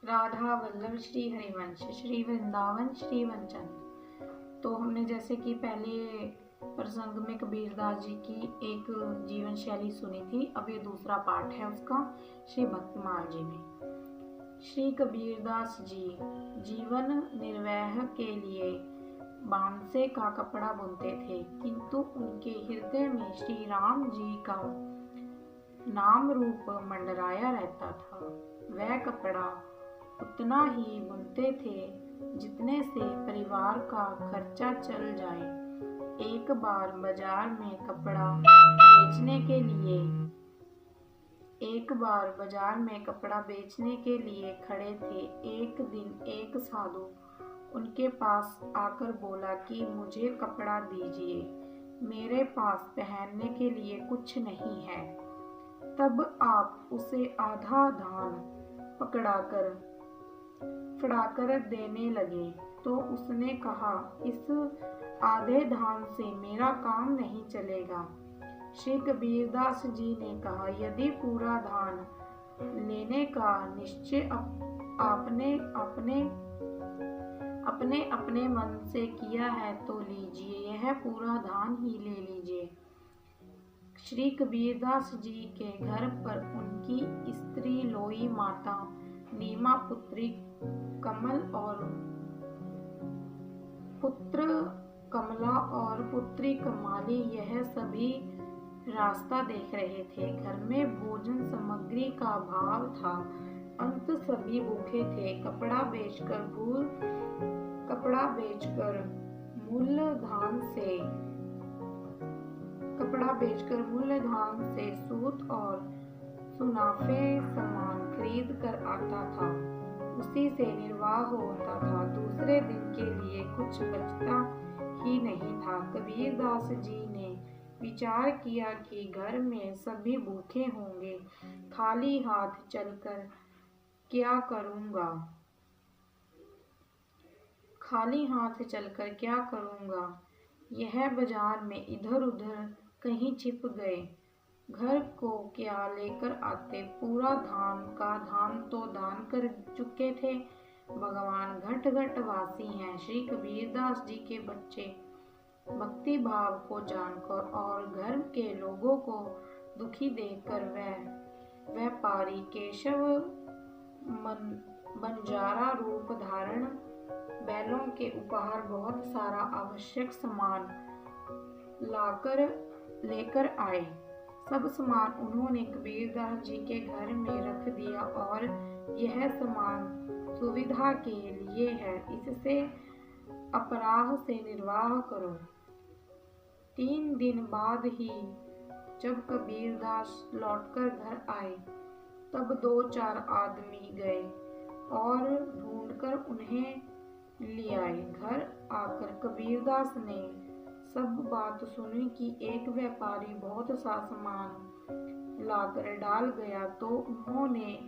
राधा वल्लभ श्री हरिवंश श्री वृंदावन श्री वंचन। तो हमने जैसे कि पहले प्रसंग में कबीरदास जी की एक जीवन शैली सुनी थी। अब ये दूसरा पार्ट है उसका श्री भक्तमाल जी में। श्री कबीरदास जी जीवन निर्वाह के लिए बांसे का कपड़ा बुनते थे, किंतु उनके हृदय में श्री राम जी का नाम रूप मंडराया रहता था। वह कपड़ा उतना ही बुनते थे जितने से परिवार का खर्चा चल जाए। एक बार बाजार में कपड़ा बेचने के लिए खड़े थे। एक दिन एक साधु उनके पास आकर बोला कि मुझे कपड़ा दीजिए, मेरे पास पहनने के लिए कुछ नहीं है। तब आप उसे आधा धान फड़ाकर देने लगे तो उसने कहा, इस आधे धान से मेरा काम नहीं चलेगा। श्री कबीरदास जी ने कहा, यदि पूरा धान लेने का निश्चय आपने अपने मन से किया है तो लीजिए, यह पूरा धान ही ले लीजिए। श्री कबीरदास जी के घर पर उनकी स्त्री लोई माता नीमा, पुत्री कमल और पुत्र कमला और पुत्री कमाली यह सभी रास्ता देख रहे थे। घर में भोजन सामग्री का अभाव था, अंत सभी भूखे थे। कपड़ा बेचकर मूल्य धान से सूत और सुनाफे सामान खरीद कर आता था, उसी से निर्वाह होता था। दूसरे दिन के लिए कुछ बचता ही नहीं था। कबीरदास जी ने विचार किया कि घर में सभी भूखे होंगे, खाली हाथ चलकर क्या करूँगा। यह बाजार में इधर उधर कहीं छिप गए, घर को क्या लेकर आते। पूरा धान तो दान कर चुके थे। भगवान घट घट वासी हैं। श्री कबीरदास जी के बच्चे भक्ति भाव को जानकर और घर के लोगों को दुखी देखकर व्यापारी केशव बंजारा रूप धारण बैलों के उपहार बहुत सारा आवश्यक सामान लेकर आए। सब सामान उन्होंने कबीरदास जी के घर में रख दिया और यह सामान सुविधा के लिए है, इससे अपराह से निर्वाह करो। 3 दिन बाद ही जब कबीरदास लौटकर घर आए, तब 2-4 आदमी गए और ढूंढकर उन्हें ले आए। घर आकर कबीरदास ने सब बात सुनी कि एक व्यापारी बहुत सा सामान लाकर डाल गया, तो उन्होंने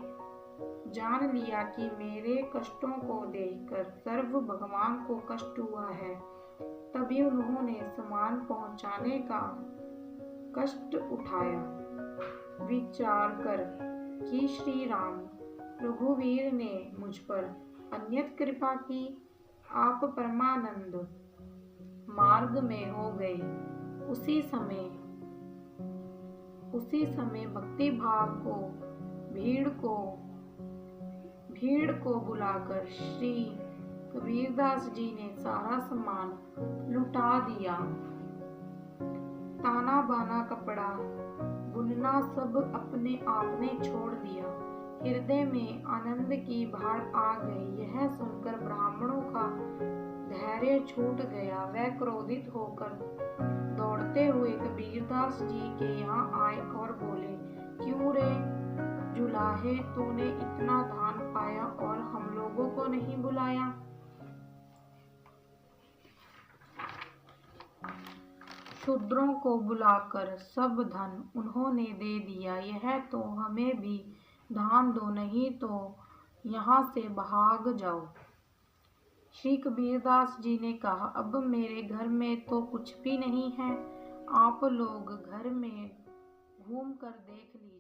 जान लिया कि मेरे कष्टों को देखकर सर्व भगवान को कष्ट हुआ है। तभी उन्होंने सामान पहुंचाने का कष्ट उठाया। विचार कर कि श्री राम रघुवीर ने मुझ पर अन्यत कृपा की, आप परमानंद मार्ग में हो गए। उसी समय भक्ति भाव को भीड़ को बुलाकर श्री कबीरदास जी ने सारा सामान लुटा दिया। ताना बाना कपड़ा बुनना सब अपने आप ने छोड़ दिया। हृदय में आनंद की बाढ़ आ गई। यह सुनकर ब्राह्मणों का धैर्य छूट गया। वह क्रोधित होकर दौड़ते हुए कबीरदास जी के यहाँ आए और बोले, क्यों रे जुलाहे, तूने इतना धान पाया और हम लोगों को नहीं बुलाया। शूद्रों को बुलाकर सब धन उन्होंने दे दिया। यह तो हमें भी धान दो, नहीं तो यहाँ से भाग जाओ। श्री कबीरदास जी ने कहा, अब मेरे घर में तो कुछ भी नहीं है, आप लोग घर में घूम कर देख लीजिए।